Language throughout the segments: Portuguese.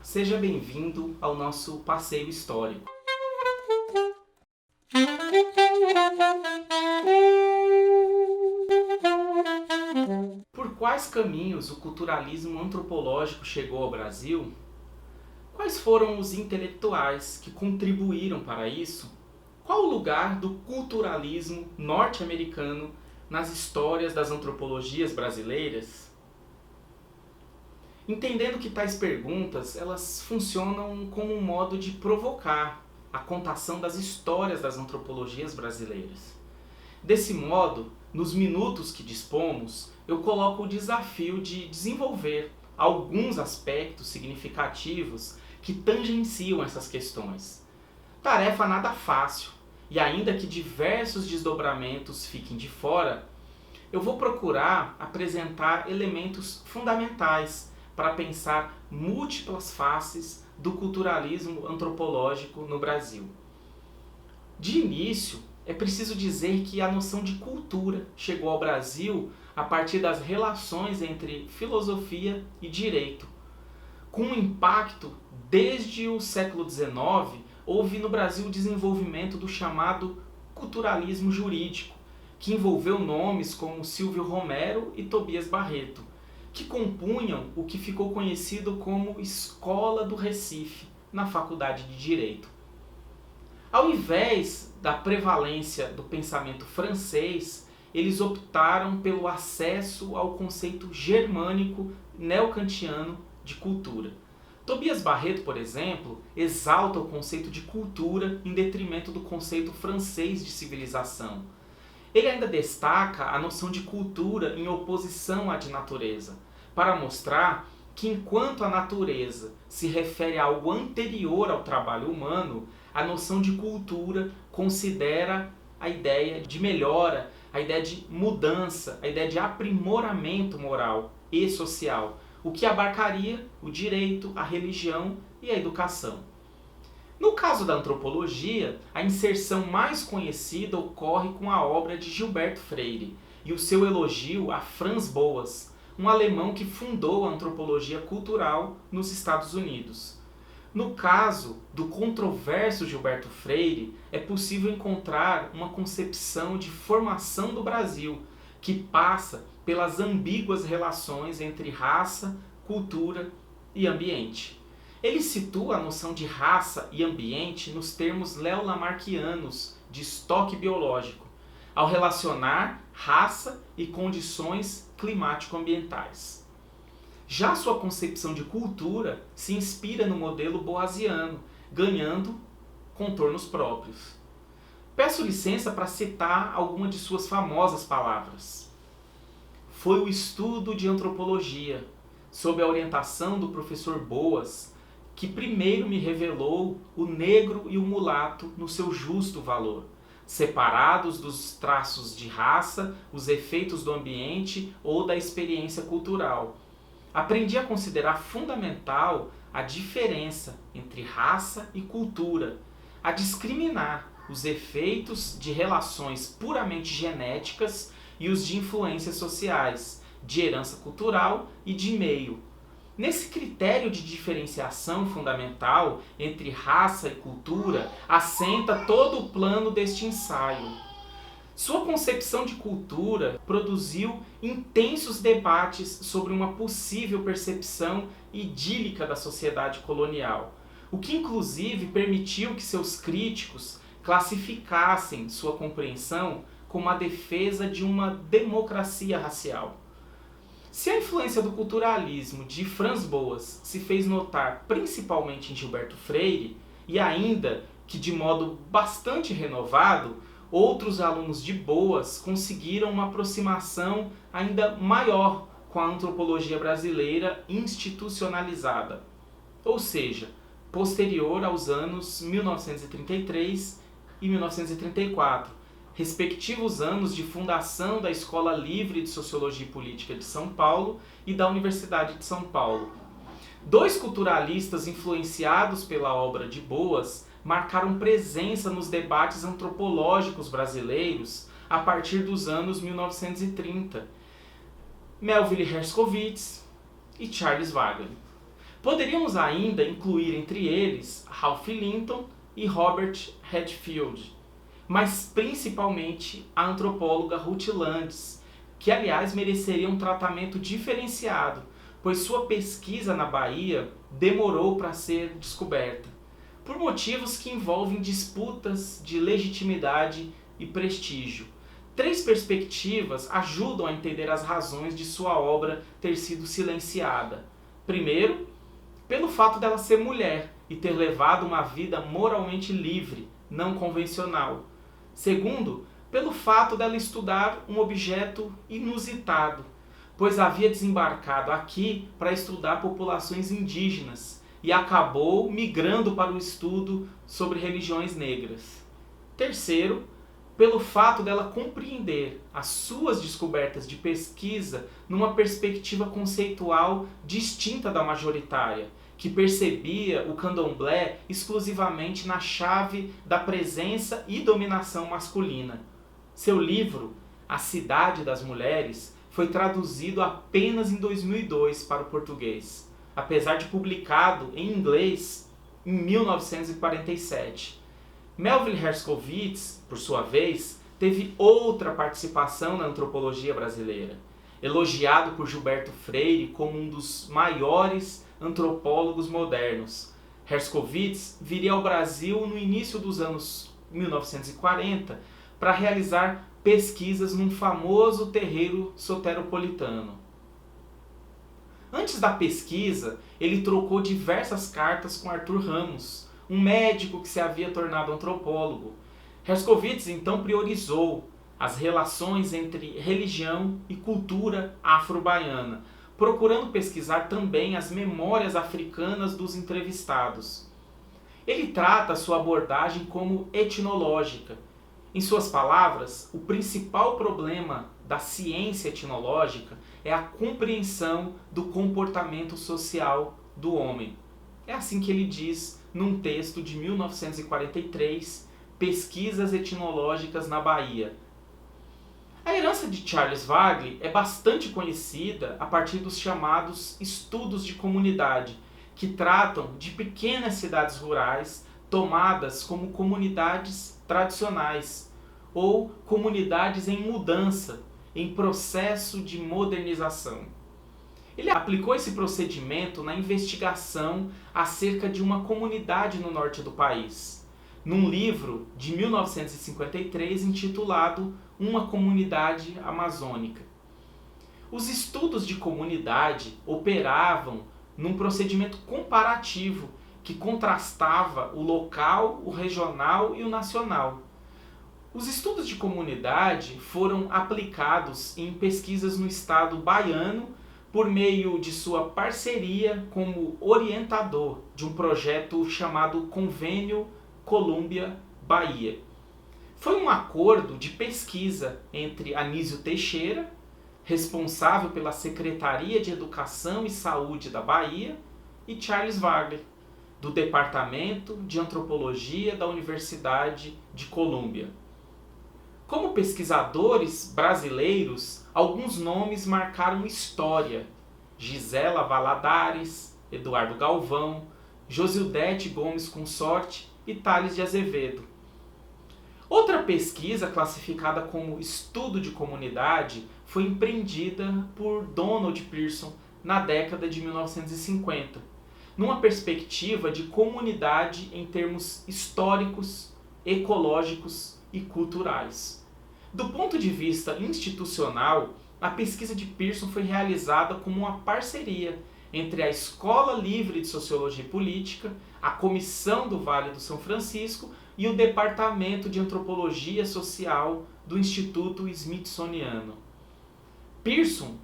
Seja bem-vindo ao nosso passeio histórico. Por quais caminhos o culturalismo antropológico chegou ao Brasil? Quais foram os intelectuais que contribuíram para isso? Qual o lugar do culturalismo norte-americano nas histórias das antropologias brasileiras? Entendendo que tais perguntas elas funcionam como um modo de provocar a contação das histórias das antropologias brasileiras. Desse modo, nos minutos que dispomos, eu coloco o desafio de desenvolver alguns aspectos significativos que tangenciam essas questões. Tarefa nada fácil, e ainda que diversos desdobramentos fiquem de fora, eu vou procurar apresentar elementos fundamentais para pensar múltiplas faces do culturalismo antropológico no Brasil. De início, é preciso dizer que a noção de cultura chegou ao Brasil a partir das relações entre filosofia e direito. Com um impacto desde o século XIX, houve no Brasil o desenvolvimento do chamado culturalismo jurídico, que envolveu nomes como Silvio Romero e Tobias Barreto, que compunham o que ficou conhecido como Escola do Recife, na Faculdade de Direito. Ao invés da prevalência do pensamento francês, eles optaram pelo acesso ao conceito germânico neocantiano de cultura. Tobias Barreto, por exemplo, exalta o conceito de cultura em detrimento do conceito francês de civilização. Ele ainda destaca a noção de cultura em oposição à de natureza, para mostrar que enquanto a natureza se refere a algo anterior ao trabalho humano, a noção de cultura considera a ideia de melhora, a ideia de mudança, a ideia de aprimoramento moral e social, o que abarcaria o direito, a religião e a educação. No caso da antropologia, a inserção mais conhecida ocorre com a obra de Gilberto Freire e o seu elogio a Franz Boas, um alemão que fundou a antropologia cultural nos Estados Unidos. No caso do controverso Gilberto Freire, é possível encontrar uma concepção de formação do Brasil que passa pelas ambíguas relações entre raça, cultura e ambiente. Ele situa a noção de raça e ambiente nos termos leo-lamarckianos de estoque biológico, ao relacionar raça e condições climático-ambientais. Já sua concepção de cultura se inspira no modelo boasiano, ganhando contornos próprios. Peço licença para citar alguma de suas famosas palavras. Foi o estudo de antropologia, sob a orientação do professor Boas, que primeiro me revelou o negro e o mulato no seu justo valor, separados dos traços de raça, os efeitos do ambiente ou da experiência cultural. Aprendi a considerar fundamental a diferença entre raça e cultura, a discriminar os efeitos de relações puramente genéticas e os de influências sociais, de herança cultural e de meio. Nesse critério de diferenciação fundamental entre raça e cultura, assenta todo o plano deste ensaio. Sua concepção de cultura produziu intensos debates sobre uma possível percepção idílica da sociedade colonial, o que inclusive permitiu que seus críticos classificassem sua compreensão como a defesa de uma democracia racial. Se a influência do culturalismo de Franz Boas se fez notar principalmente em Gilberto Freire, e ainda que de modo bastante renovado, outros alunos de Boas conseguiram uma aproximação ainda maior com a antropologia brasileira institucionalizada, ou seja, posterior aos anos 1933 e 1934, respectivos anos de fundação da Escola Livre de Sociologia e Política de São Paulo e da Universidade de São Paulo. Dois culturalistas influenciados pela obra de Boas marcaram presença nos debates antropológicos brasileiros a partir dos anos 1930, Melville Herskovits e Charles Wagner. Poderíamos ainda incluir entre eles Ralph Linton e Robert Redfield, mas principalmente a antropóloga Ruth Landes, que aliás mereceria um tratamento diferenciado, pois sua pesquisa na Bahia demorou para ser descoberta, por motivos que envolvem disputas de legitimidade e prestígio. 3 perspectivas ajudam a entender as razões de sua obra ter sido silenciada. Primeiro, pelo fato dela ser mulher e ter levado uma vida moralmente livre, não convencional. Segundo, pelo fato dela estudar um objeto inusitado, pois havia desembarcado aqui para estudar populações indígenas e acabou migrando para o estudo sobre religiões negras. Terceiro, pelo fato dela compreender as suas descobertas de pesquisa numa perspectiva conceitual distinta da majoritária, que percebia o candomblé exclusivamente na chave da presença e dominação masculina. Seu livro, A Cidade das Mulheres, foi traduzido apenas em 2002 para o português, apesar de publicado em inglês em 1947. Melville Herskovits, por sua vez, teve outra participação na antropologia brasileira, elogiado por Gilberto Freire como um dos maiores antropólogos modernos. Herskovits viria ao Brasil no início dos anos 1940 para realizar pesquisas num famoso terreiro soteropolitano. Antes da pesquisa, ele trocou diversas cartas com Arthur Ramos, um médico que se havia tornado antropólogo. Herskovits então priorizou as relações entre religião e cultura afro-baiana, procurando pesquisar também as memórias africanas dos entrevistados. Ele trata sua abordagem como etnológica. Em suas palavras, o principal problema da ciência etnológica é a compreensão do comportamento social do homem. É assim que ele diz num texto de 1943, Pesquisas Etnológicas na Bahia. A herança de Charles Wagle é bastante conhecida a partir dos chamados estudos de comunidade, que tratam de pequenas cidades rurais tomadas como comunidades tradicionais ou comunidades em mudança, em processo de modernização. Ele aplicou esse procedimento na investigação acerca de uma comunidade no norte do país, num livro de 1953 intitulado Uma Comunidade Amazônica. Os estudos de comunidade operavam num procedimento comparativo que contrastava o local, o regional e o nacional. Os estudos de comunidade foram aplicados em pesquisas no estado baiano por meio de sua parceria como orientador de um projeto chamado Convênio Colômbia-Bahia. Foi um acordo de pesquisa entre Anísio Teixeira, responsável pela Secretaria de Educação e Saúde da Bahia, e Charles Wagle, do Departamento de Antropologia da Universidade de Colômbia. Como pesquisadores brasileiros, alguns nomes marcaram história: Gisela Valadares, Eduardo Galvão, Josildete Gomes Consorte e Tales de Azevedo. Outra pesquisa classificada como estudo de comunidade foi empreendida por Donald Pearson na década de 1950, numa perspectiva de comunidade em termos históricos, ecológicos e culturais. Do ponto de vista institucional, a pesquisa de Pearson foi realizada como uma parceria entre a Escola Livre de Sociologia e Política, a Comissão do Vale do São Francisco e o Departamento de Antropologia Social do Instituto Smithsoniano. Pearson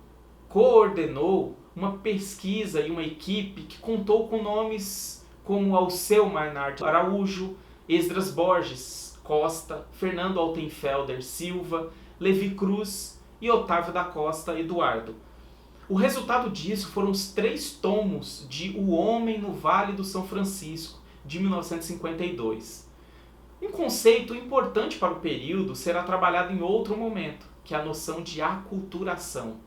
coordenou uma pesquisa e uma equipe que contou com nomes como Alceu Maynard Araújo, Esdras Borges Costa, Fernando Altenfelder Silva, Levi Cruz e Otávio da Costa Eduardo. O resultado disso foram os 3 tomos de O Homem no Vale do São Francisco, de 1952. Um conceito importante para o período será trabalhado em outro momento, que é a noção de aculturação.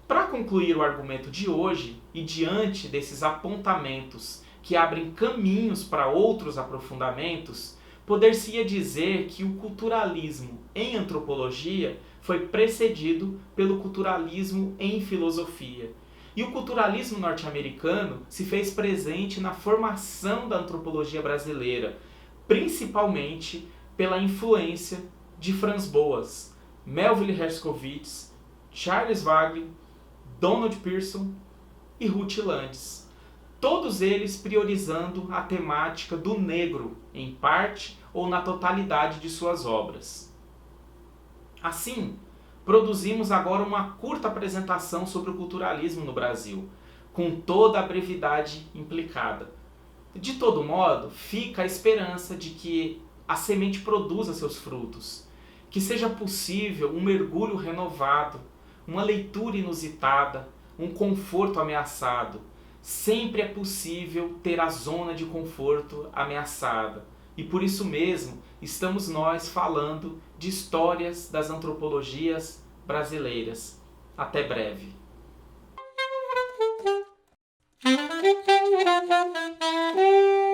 Para concluir o argumento de hoje, e diante desses apontamentos que abrem caminhos para outros aprofundamentos, poder-se-ia dizer que o culturalismo em antropologia foi precedido pelo culturalismo em filosofia. E o culturalismo norte-americano se fez presente na formação da antropologia brasileira, principalmente pela influência de Franz Boas, Melville Herskovits, Charles Wagner, Donald Pearson e Ruth Landes. Todos eles priorizando a temática do negro, em parte ou na totalidade de suas obras. Assim, produzimos agora uma curta apresentação sobre o culturalismo no Brasil, com toda a brevidade implicada. De todo modo, fica a esperança de que a semente produza seus frutos, que seja possível um mergulho renovado, uma leitura inusitada, um conforto ameaçado. Sempre é possível ter a zona de conforto ameaçada. E por isso mesmo estamos nós falando de histórias das antropologias brasileiras. Até breve.